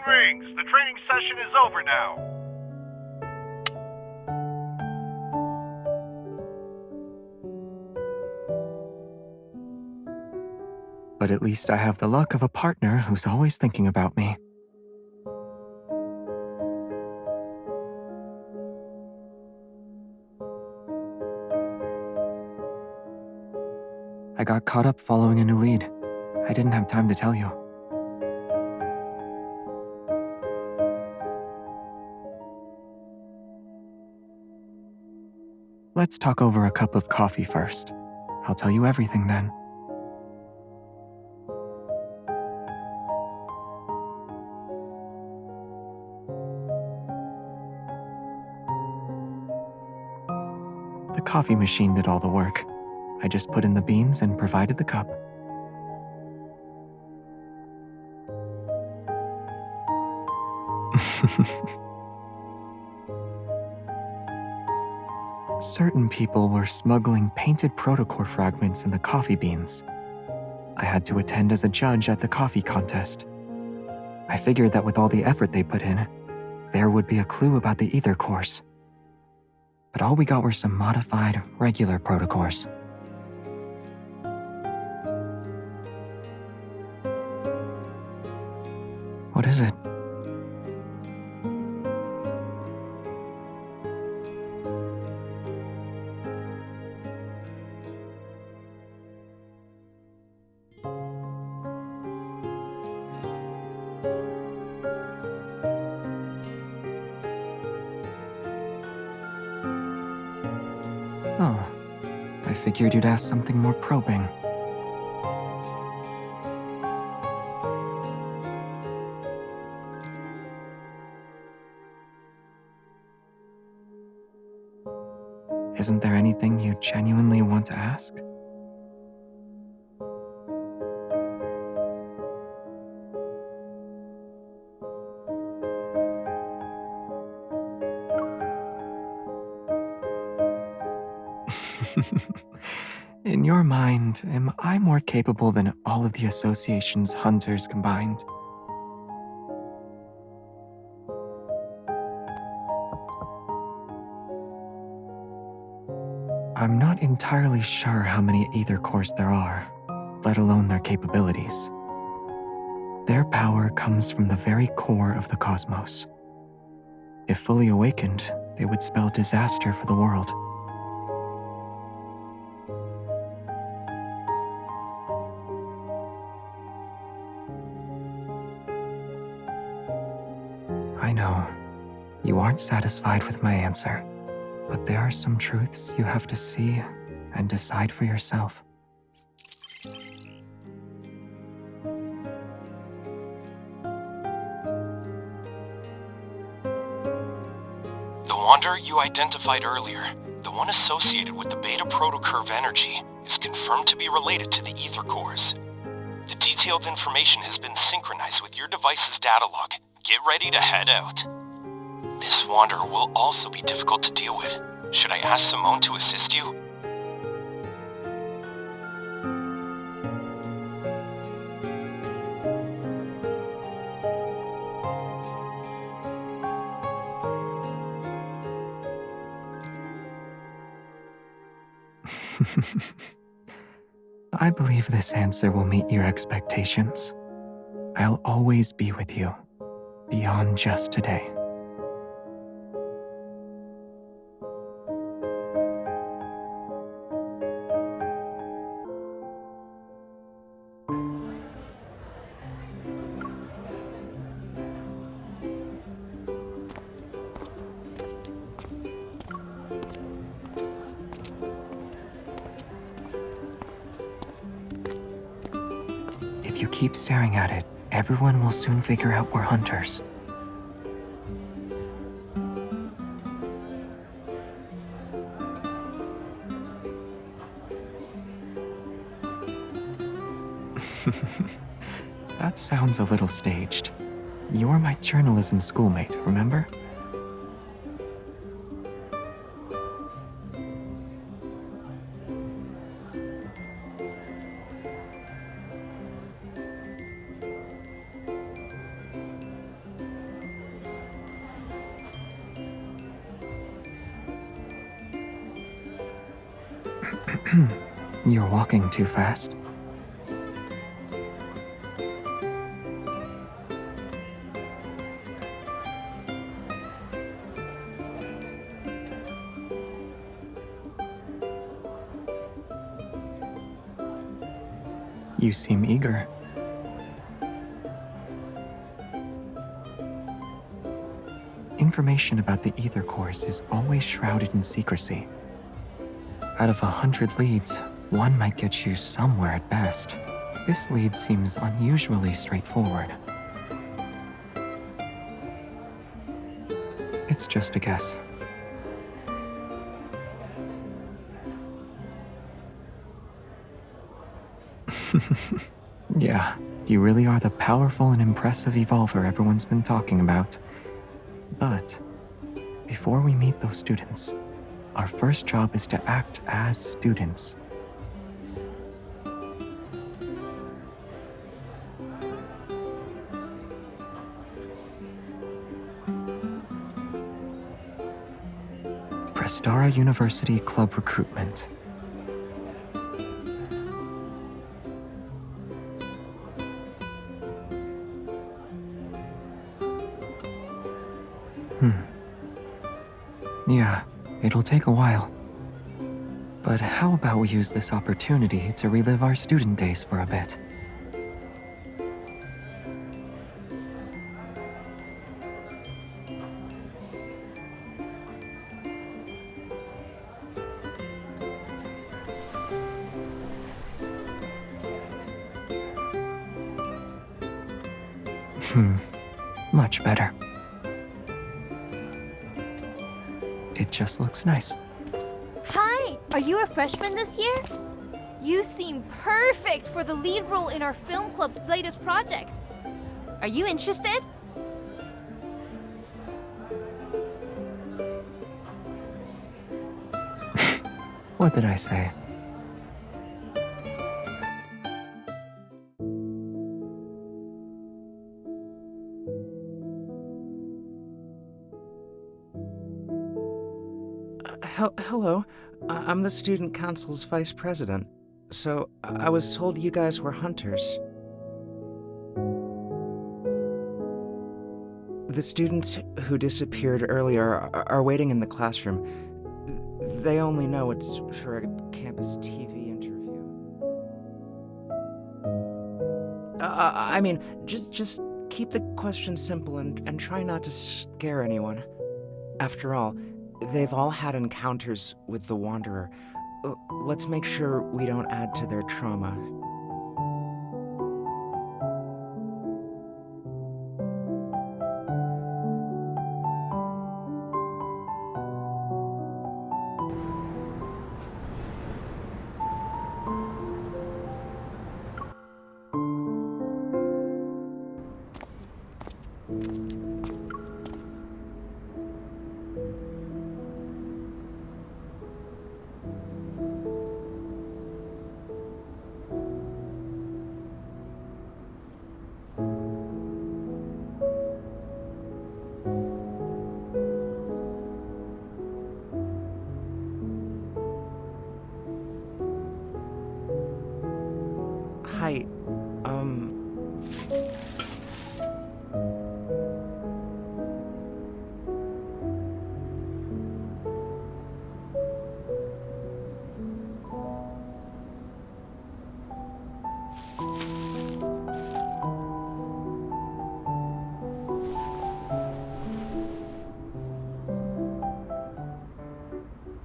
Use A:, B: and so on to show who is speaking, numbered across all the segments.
A: Attention rings! The training session is over now.
B: But at least I have the luck of a partner who's always thinking about me. I got caught up following a new lead. I didn't have time to tell you. Let's talk over a cup of coffee first. I'll tell you everything then. The coffee machine did all the work. I just put in the beans and provided the cup. Certain people were smuggling painted protocore fragments in the coffee beans. I had to attend as a judge at the coffee contest. I figured that with all the effort they put in, there would be a clue about the ether cores. But all we got were some modified, regular protocores. What is it? Oh, I figured you'd ask something more probing. Isn't there anything you genuinely want to ask? In your mind, am I more capable than all of the Association's hunters combined? I'm not entirely sure how many ether cores there are, let alone their capabilities. Their power comes from the very core of the cosmos. If fully awakened, they would spell disaster for the world. I know, you aren't satisfied with my answer, but there are some truths you have to see and decide for yourself.
C: The Wanderer you identified earlier, the one associated with the beta protocurve energy, is confirmed to be related to the ether cores. The detailed information has been synchronized with your device's data log. Get ready to head out. This Wanderer will also be difficult to deal with. Should I ask Simone to assist you?
B: I believe this answer will meet your expectations. I'll always be with you, beyond just today. If you keep staring at it, everyone will soon figure out we're hunters. That sounds a little staged. You're my journalism schoolmate, remember? You're walking too fast. You seem eager. Information about the ether cores is always shrouded in secrecy. Out of 100 leads, one might get you somewhere at best. This lead seems unusually straightforward. It's just a guess. Yeah, you really are the powerful and impressive evolver everyone's been talking about. But before we meet those students, our first job is to act as students. Prestara University Club Recruitment. Yeah, it'll take a while. But how about we use this opportunity to relive our student days for a bit? Much better. It just looks nice.
D: Hi! Are you a freshman this year? You seem perfect for the lead role in our film club's latest project. Are you interested?
B: What did I say?
E: Hello. I'm the student council's vice president. So, I was told you guys were hunters. The students who disappeared earlier are waiting in the classroom. They only know it's for a campus TV interview. I mean, just keep the questions simple and try not to scare anyone. After all, they've all had encounters with the Wanderer. Let's make sure we don't add to their trauma. Hi,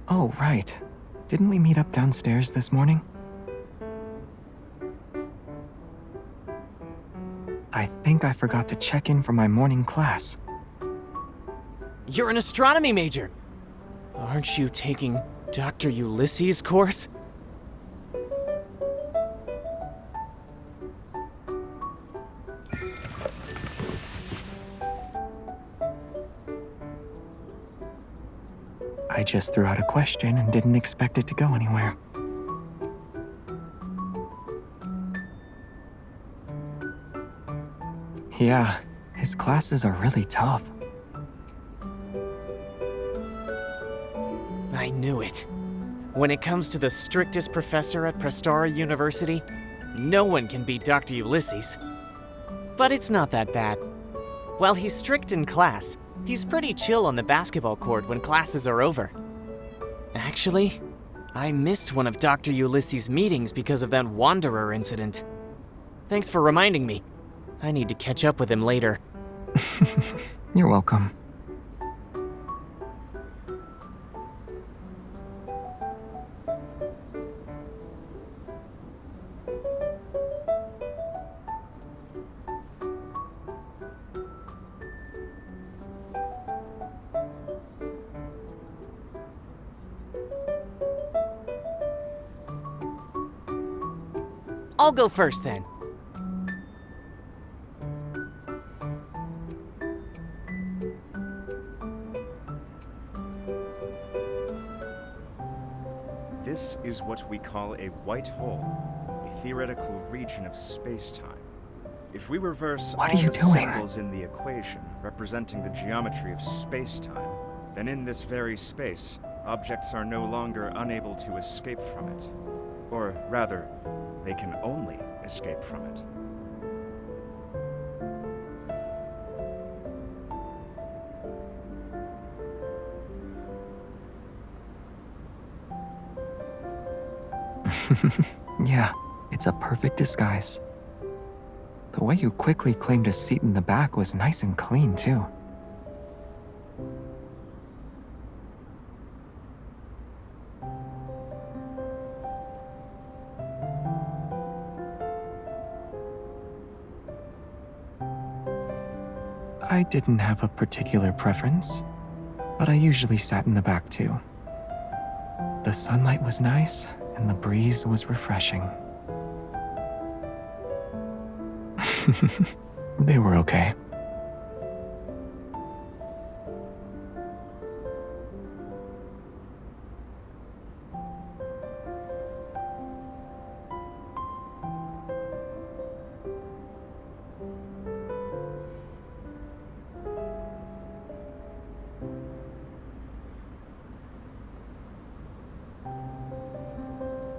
B: Oh, right. Didn't we meet up downstairs this morning? I think I forgot to check in for my morning class.
F: You're an astronomy major! Aren't you taking Dr. Ulysses' course?
B: I just threw out a question and didn't expect it to go anywhere. Yeah, his classes are really tough.
F: I knew it. When it comes to the strictest professor at Prestara University, no one can beat Dr. Ulysses. But it's not that bad. While he's strict in class, he's pretty chill on the basketball court when classes are over. Actually, I missed one of Dr. Ulysses' meetings because of that Wanderer incident. Thanks for reminding me. I need to catch up with him later.
B: You're welcome.
F: I'll go first then.
G: This is what we call a white hole, a theoretical region of space-time. If we reverse
B: What
G: all
B: are you
G: the
B: doing?
G: symbols in the equation representing the geometry of space-time, then in this very space, objects are no longer unable to escape from it. Or rather, they can only escape from it.
B: Yeah, it's a perfect disguise. The way you quickly claimed a seat in the back was nice and clean, too. I didn't have a particular preference, but I usually sat in the back too. The sunlight was nice, and the breeze was refreshing. They were okay.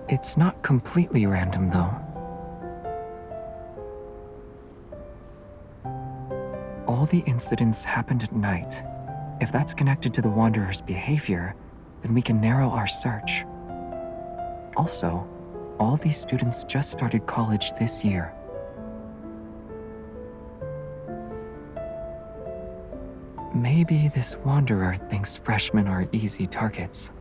B: It's not completely random, though. All the incidents happened at night. If that's connected to the Wanderer's behavior, then we can narrow our search. Also, all these students just started college this year. Maybe this Wanderer thinks freshmen are easy targets.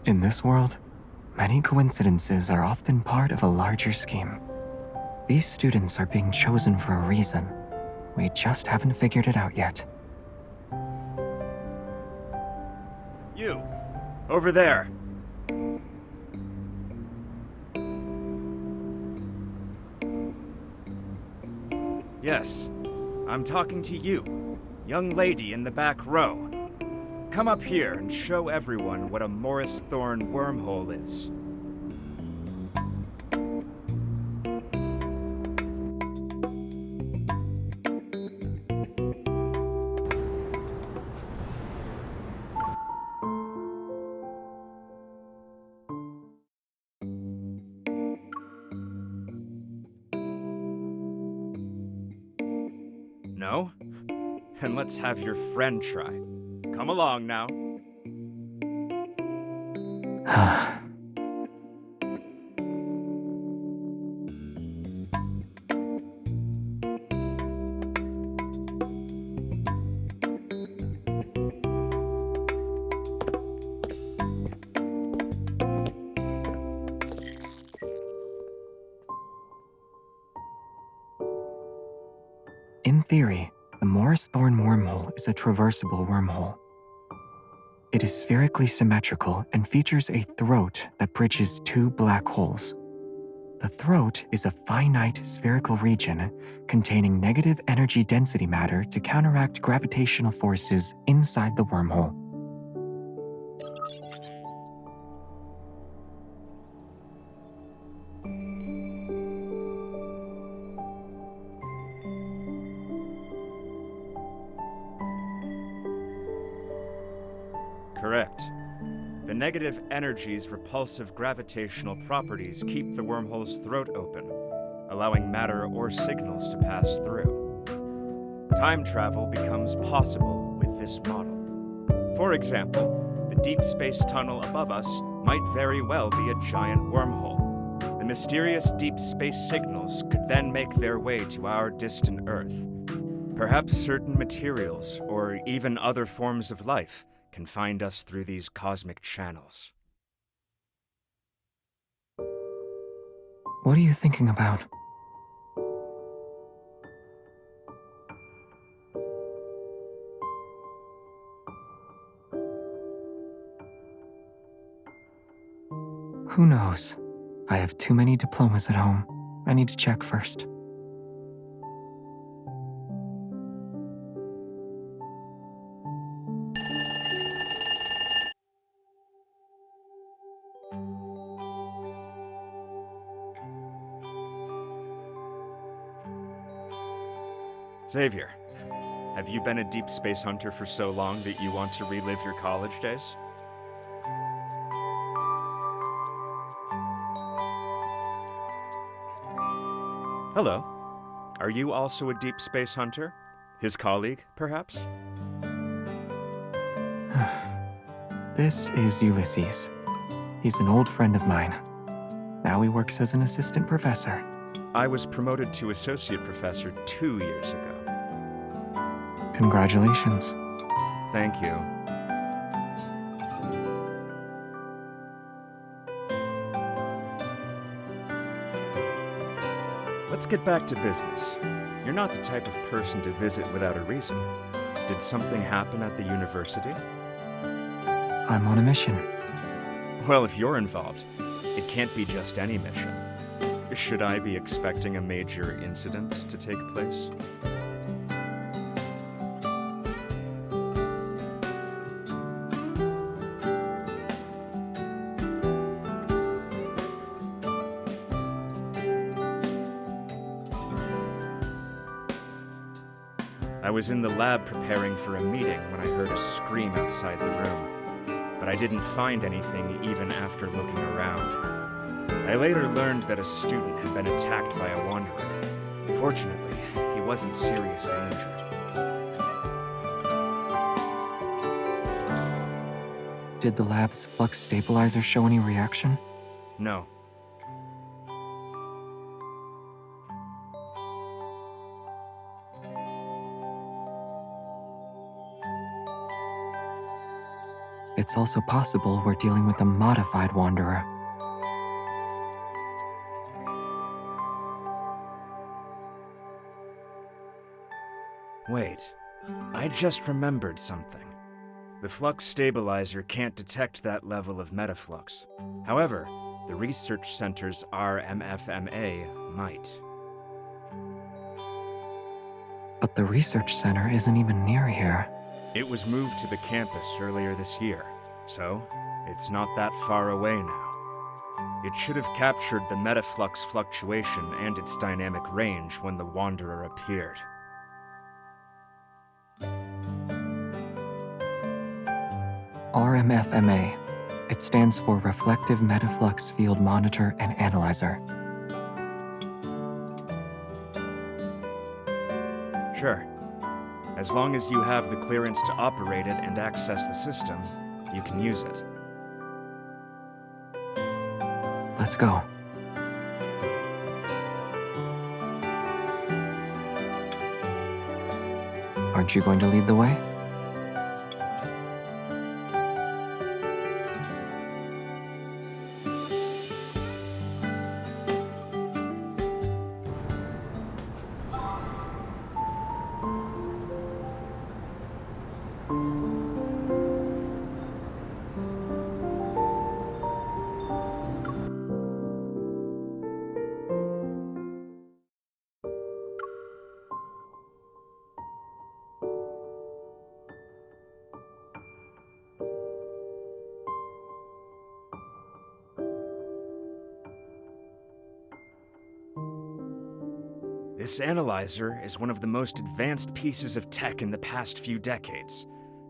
B: In this world, many coincidences are often part of a larger scheme. These students are being chosen for a reason. We just haven't figured it out yet.
G: You! Over there! Yes, I'm talking to you, young lady in the back row. Come up here and show everyone what a Morris Thorn wormhole is. No? Then let's have your friend try. Come along now.
B: In theory, the Morris Thorn wormhole is a traversable wormhole. It is spherically symmetrical and features a throat that bridges two black holes. The throat is a finite spherical region containing negative energy density matter to counteract gravitational forces inside the wormhole.
G: Correct. The negative energy's repulsive gravitational properties keep the wormhole's throat open, allowing matter or signals to pass through. Time travel becomes possible with this model. For example, the deep space tunnel above us might very well be a giant wormhole. The mysterious deep space signals could then make their way to our distant Earth. Perhaps certain materials, or even other forms of life, can find us through these cosmic channels.
B: What are you thinking about? Who knows? I have too many diplomas at home. I need to check first.
G: Xavier, have you been a deep space hunter for so long that you want to relive your college days? Hello. Are you also a deep space hunter? His colleague, perhaps?
B: This is Ulysses. He's an old friend of mine. Now he works as an assistant professor.
G: I was promoted to associate professor 2 years ago.
B: Congratulations.
G: Thank you. Let's get back to business. You're not the type of person to visit without a reason. Did something happen at the university?
B: I'm on a mission.
G: Well, if you're involved, it can't be just any mission. Should I be expecting a major incident to take place? I was in the lab preparing for a meeting when I heard a scream outside the room, but I didn't find anything even after looking around. I later learned that a student had been attacked by a wanderer. Fortunately, he wasn't seriously injured.
B: Did the lab's flux stabilizer show any reaction?
G: No.
B: It's also possible we're dealing with a modified wanderer.
G: Wait, I just remembered something. The flux stabilizer can't detect that level of metaflux. However, the research center's RMFMA might.
B: But the research center isn't even near here.
G: It was moved to the campus earlier this year, so it's not that far away now. It should have captured the metaflux fluctuation and its dynamic range when the Wanderer appeared.
B: RMFMA. It stands for Reflective Metaflux Field Monitor and Analyzer.
G: Sure. As long as you have the clearance to operate it and access the system, you can use it.
B: Let's go. Aren't you going to lead the way?
G: This analyzer is one of the most advanced pieces of tech in the past few decades,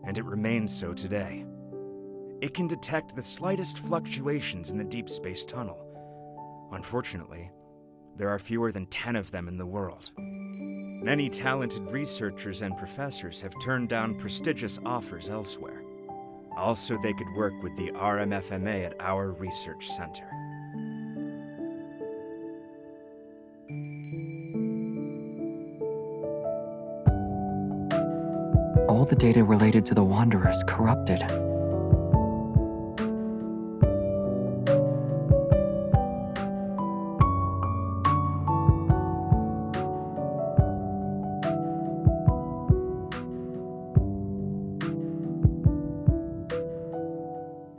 G: and it remains so today. It can detect the slightest fluctuations in the deep space tunnel. Unfortunately, there are fewer than 10 of them in the world. Many talented researchers and professors have turned down prestigious offers elsewhere. Also, they could work with the RMFMA at our research center.
B: All the data related to the Wanderer is corrupted.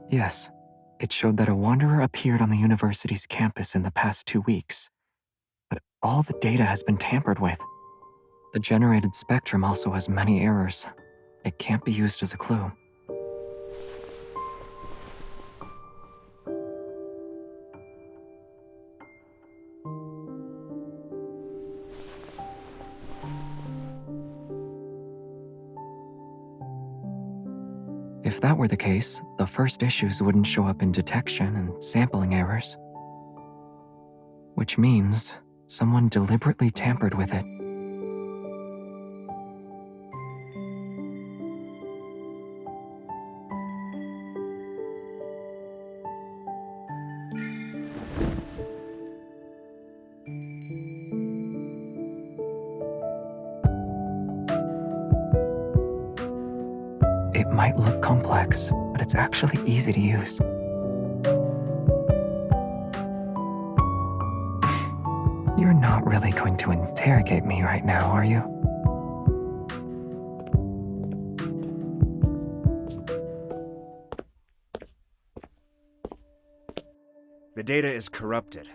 B: Yes, it showed that a Wanderer appeared on the university's campus in the past 2 weeks. But all the data has been tampered with. The generated spectrum also has many errors. It can't be used as a clue. If that were the case, the first issues wouldn't show up in detection and sampling errors. Which means someone deliberately tampered with it. It might look complex, but it's actually easy to use. You're not really going to interrogate me right now, are you?
G: The data is corrupted,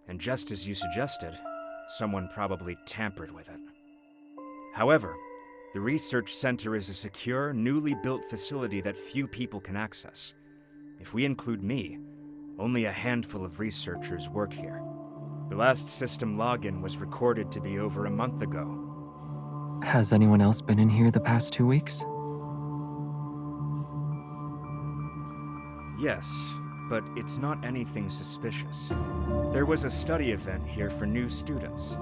G: and just as you suggested, someone probably tampered with it. However, the research center is a secure, newly built facility that few people can access. If we include me, only a handful of researchers work here. The last system login was recorded to be over a month ago.
B: Has anyone else been in here the past 2 weeks?
G: Yes, but it's not anything suspicious. There was a study event here for new students.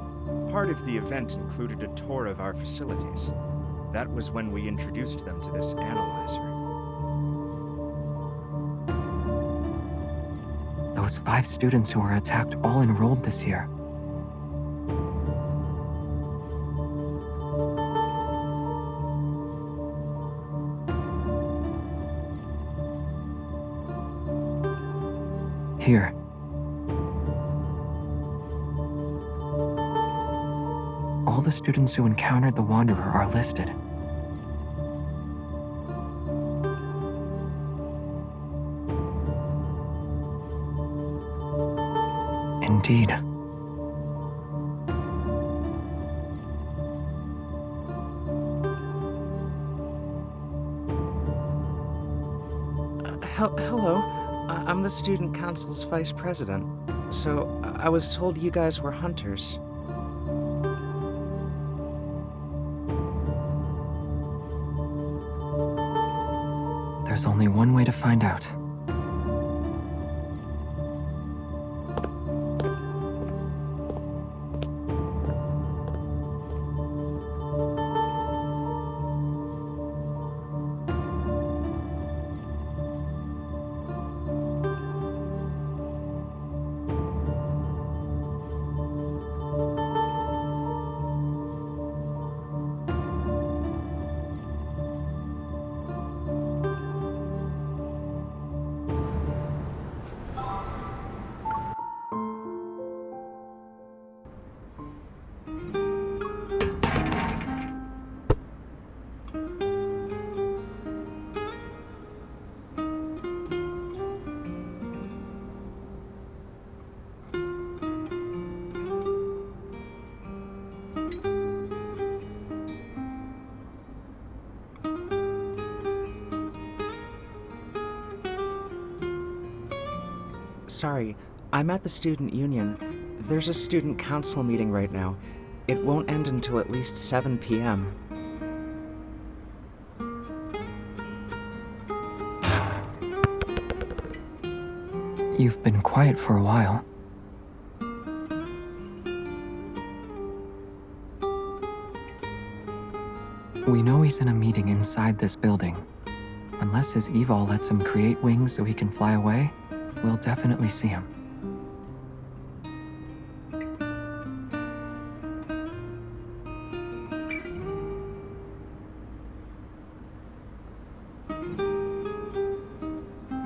G: Part of the event included a tour of our facilities. That was when we introduced them to this analyzer.
B: Those 5 students who were attacked all enrolled this year. Here. All the students who encountered the Wanderer are listed. Indeed.
E: Hello. I'm the student council's vice president. So, I was told you guys were hunters.
B: There's only one way to find out.
E: Sorry, I'm at the student union. There's a student council meeting right now. It won't end until at least 7 p.m.
B: You've been quiet for a while. We know he's in a meeting inside this building. Unless his evol lets him create wings so he can fly away, we'll definitely see him.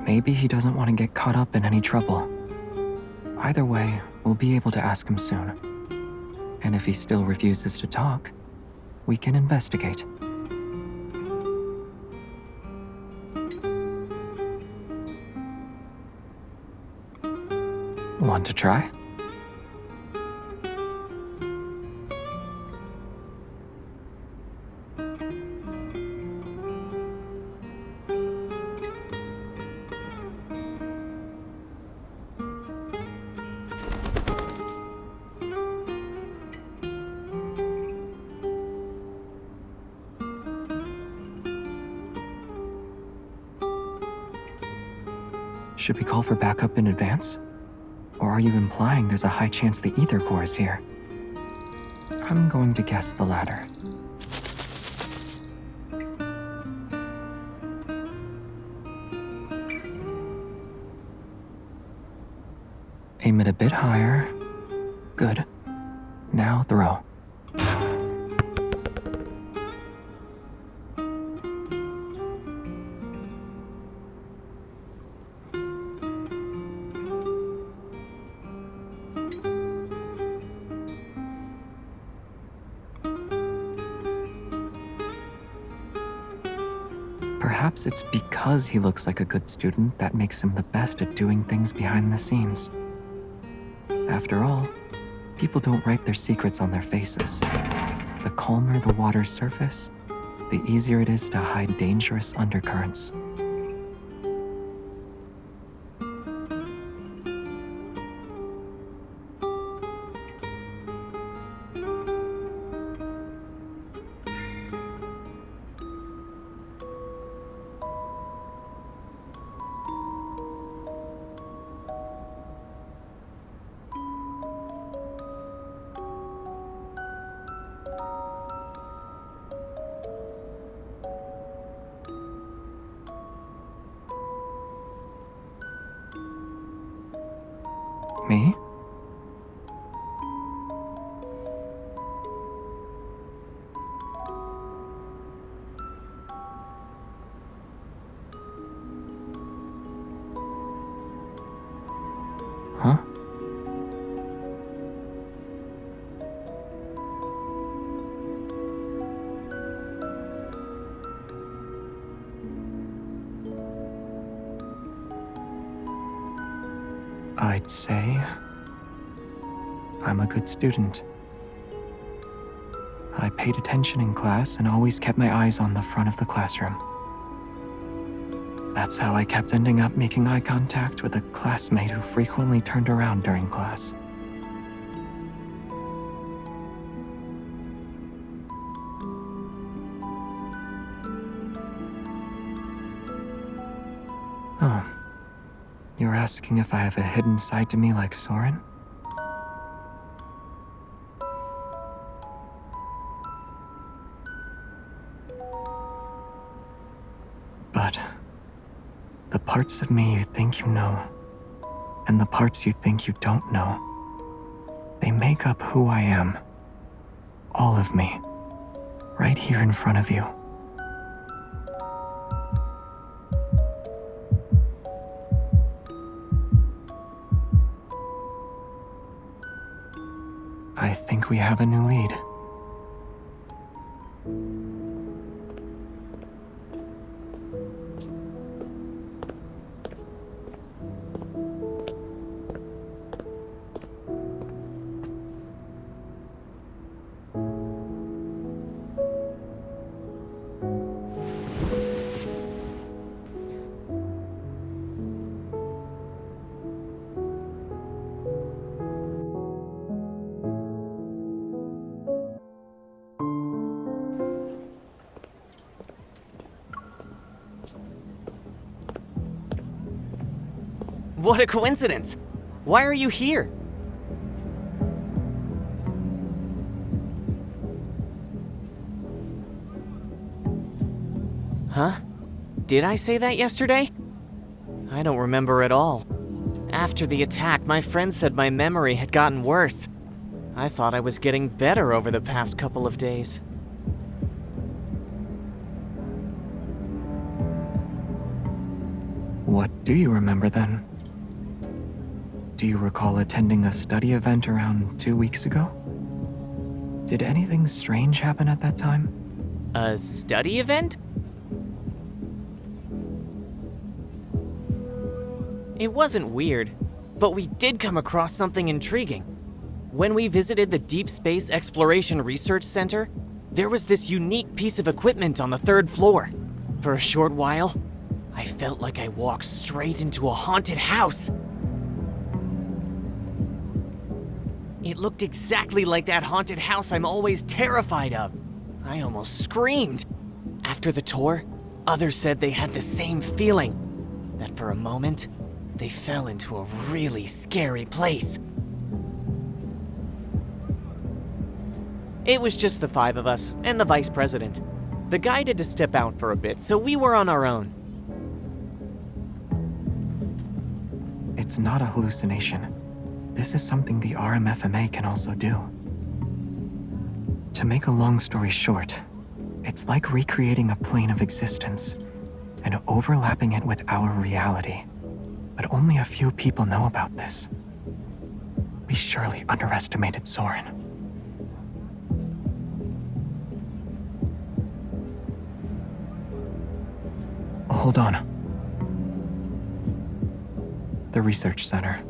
B: Maybe he doesn't want to get caught up in any trouble. Either way, we'll be able to ask him soon. And if he still refuses to talk, we can investigate. Want to try? Should we call for backup in advance? Or are you implying there's a high chance the ether core is here? I'm going to guess the latter. Aim it a bit higher. Good. Now throw. Perhaps it's because he looks like a good student that makes him the best at doing things behind the scenes. After all, people don't write their secrets on their faces. The calmer the water's surface, the easier it is to hide dangerous undercurrents. Me? Huh? I'd say I'm a good student. I paid attention in class and always kept my eyes on the front of the classroom. That's how I kept ending up making eye contact with a classmate who frequently turned around during class. Oh. You're asking if I have a hidden side to me like Soren? But the parts of me you think you know, and the parts you think you don't know, they make up who I am. All of me. Right here in front of you. I think we have a new lead.
F: What a coincidence! Why are you here? Huh? Did I say that yesterday? I don't remember at all. After the attack, my friend said my memory had gotten worse. I thought I was getting better over the past couple of days.
B: What do you remember then? Do you recall attending a study event around 2 weeks ago? Did anything strange happen at that time?
F: A study event? It wasn't weird, but we did come across something intriguing. When we visited the Deepspace Exploration Research Center, there was this unique piece of equipment on the 3rd floor. For a short while, I felt like I walked straight into a haunted house. It looked exactly like that haunted house I'm always terrified of. I almost screamed. After the tour, others said they had the same feeling, that for a moment, they fell into a really scary place. It was just the 5 of us and the vice president. The guy had to step out for a bit, so we were on our own.
B: It's not a hallucination. This is something the RMFMA can also do. To make a long story short, it's like recreating a plane of existence and overlapping it with our reality. But only a few people know about this. We surely underestimated Soren. Hold on. The research center.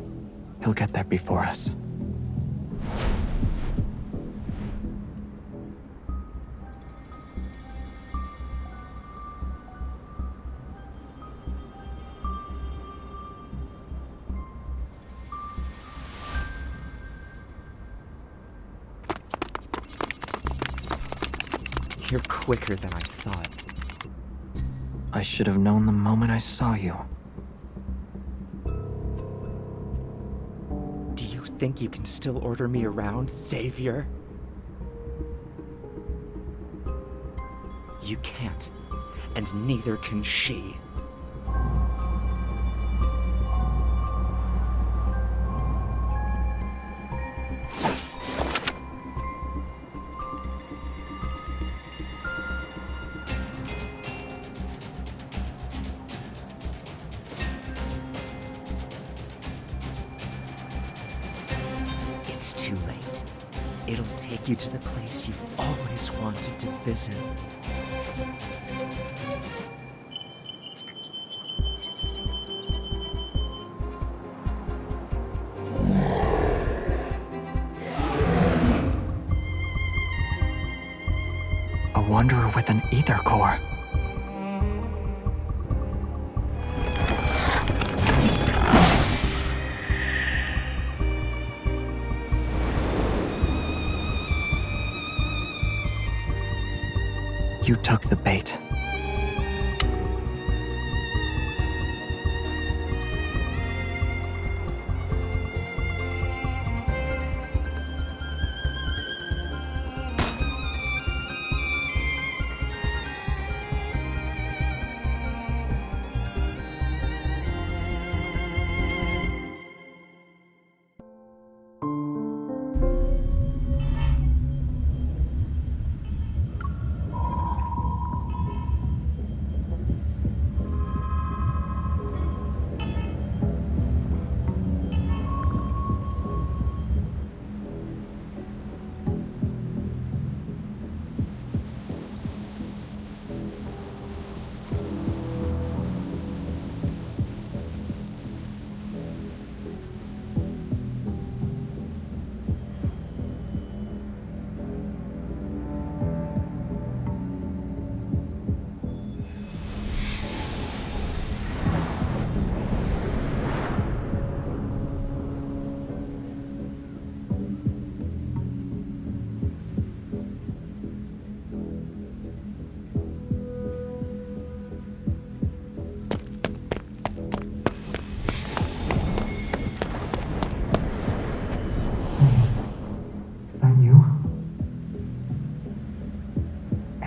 B: He'll get there before us.
E: You're quicker than I thought.
B: I should have known the moment I saw you.
E: Do you think you can still order me around, Xavier? You can't, and neither can she. It's too late. It'll take you to the place you've always wanted to visit.
B: A wanderer with an ether core. You took the bait.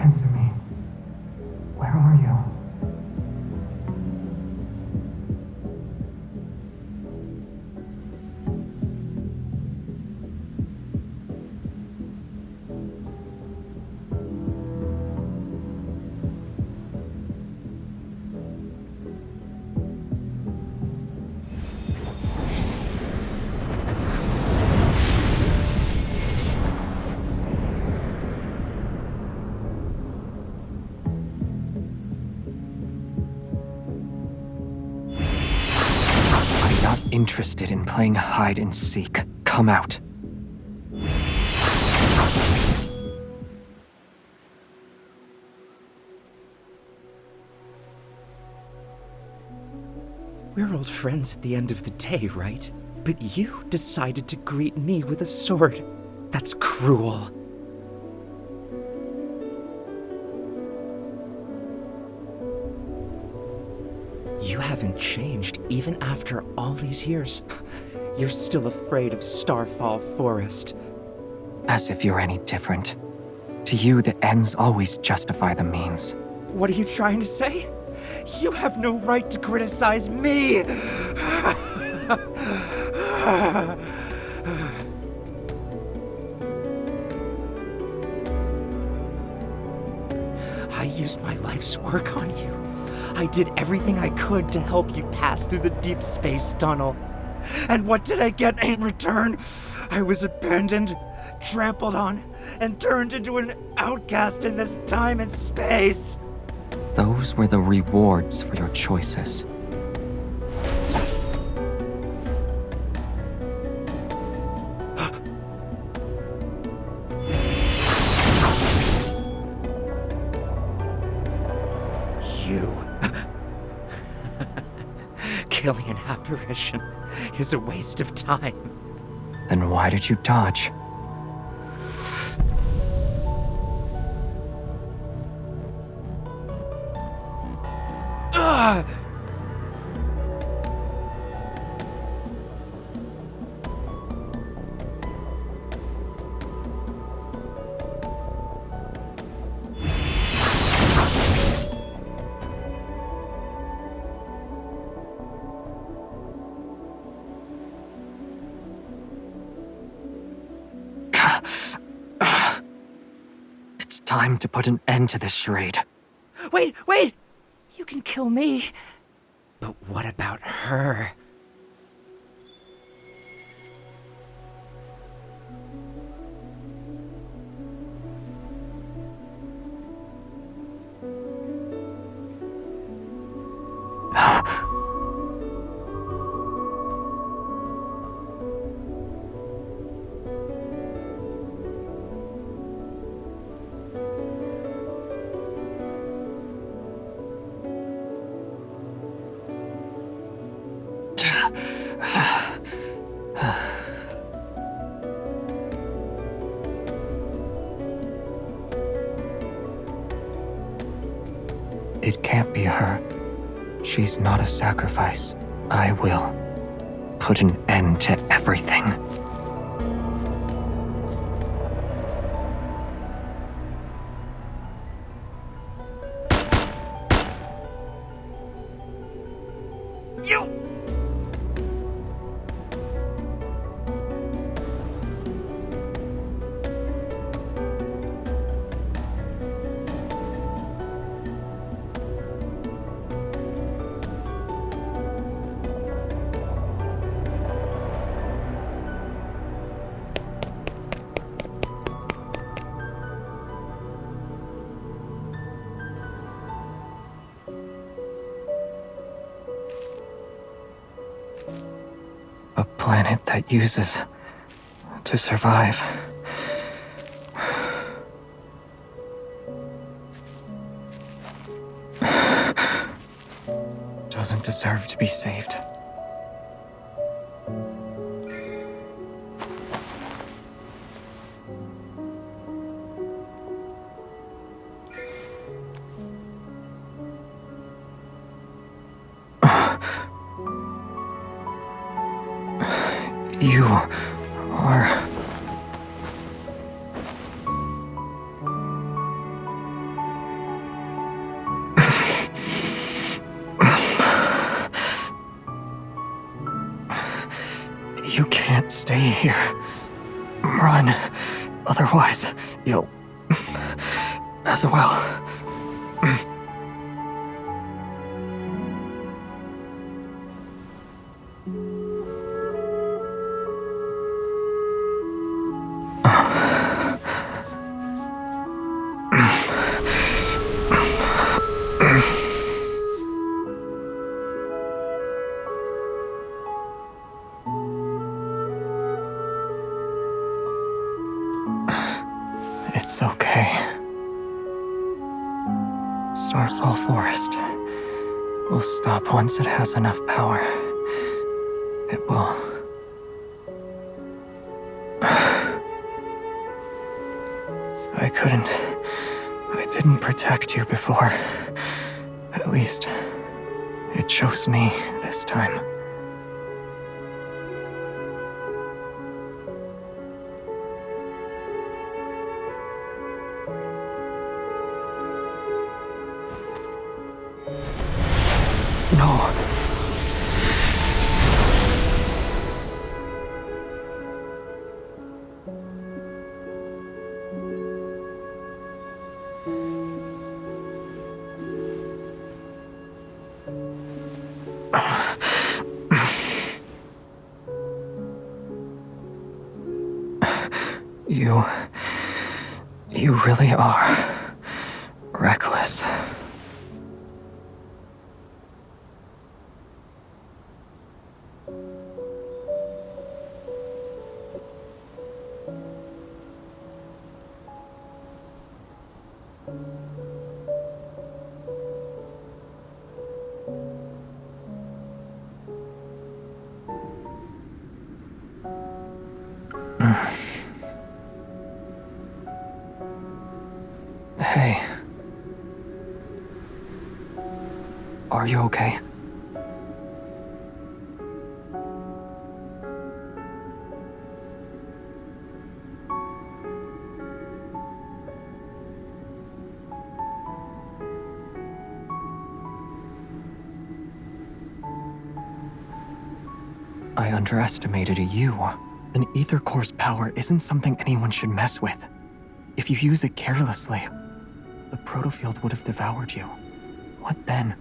B: Answer me. Where are you? Interested in playing hide and seek. Come out.
E: We're old friends at the end of the day, right? But you decided to greet me with a sword. That's cruel. You haven't changed even after all these years. You're still afraid of Starfall Forest.
B: As if you're any different. To you, the ends always justify the means.
E: What are you trying to say? You have no right to criticize me! I used my life's work on you. I did everything I could to help you pass through the Deepspace tunnel. And what did I get in return? I was abandoned, trampled on, and turned into an outcast in this time and space.
B: Those were the rewards for your choices.
E: Killing an apparition is a waste of time.
B: Then why did you dodge?
E: Ugh!
B: It's time to put an end to this charade.
E: Wait! You can kill me. But what about her?
B: It can't be her. She's not a sacrifice. I will put an end to everything. A planet that uses to survive. Doesn't deserve to be saved. You are... You can't stay here. Run. Otherwise, you'll... as well. It's okay. Starfall Forest will stop once it has enough power. It will. I didn't protect you before. At least, it chose me this time. No. You really are reckless. Hey. Are you okay? I underestimated you. An ether core's power isn't something anyone should mess with. If you use it carelessly, the protofield would have devoured you. What then?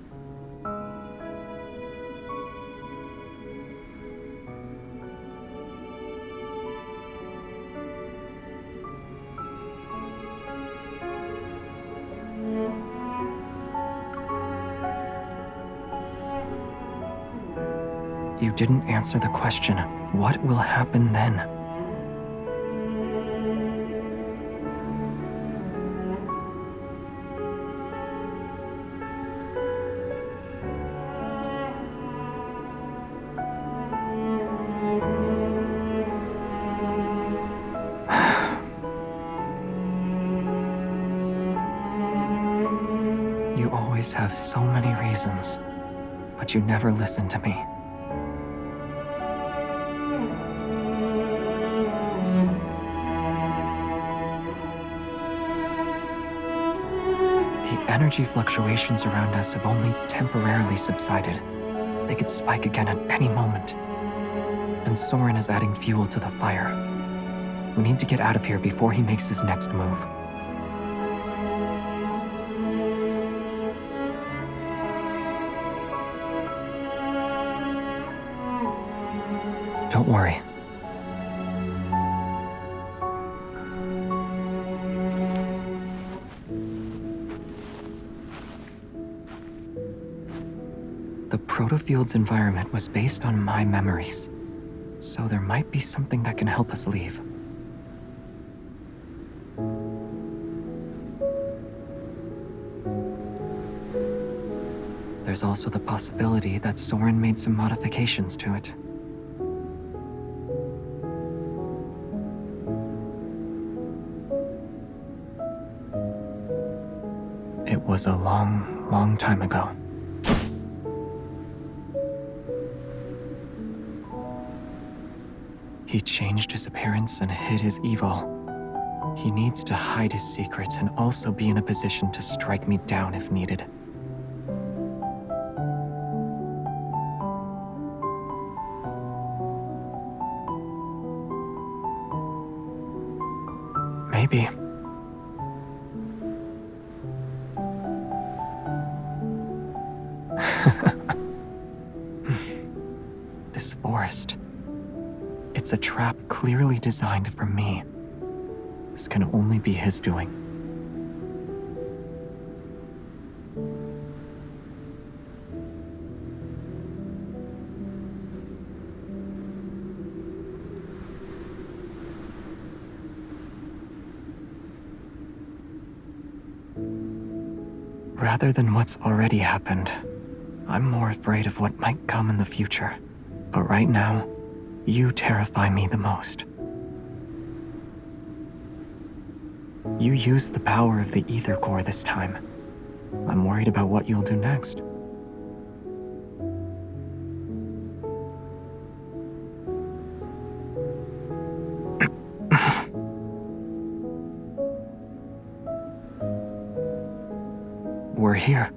B: You didn't answer the question. What will happen then? You always have so many reasons, but you never listen to me. The energy fluctuations around us have only temporarily subsided. They could spike again at any moment. And Soren is adding fuel to the fire. We need to get out of here before he makes his next move. Don't worry. The protofield's environment was based on my memories, so there might be something that can help us leave. There's also the possibility that Soren made some modifications to it. It was a long, long time ago. He changed his appearance and hid his evil. He needs to hide his secrets and also be in a position to strike me down if needed. Maybe. This forest. It's a trap clearly designed for me. This can only be his doing. Rather than what's already happened, I'm more afraid of what might come in the future. But right now, you terrify me the most. You used the power of the ether core this time. I'm worried about what you'll do next. We're here.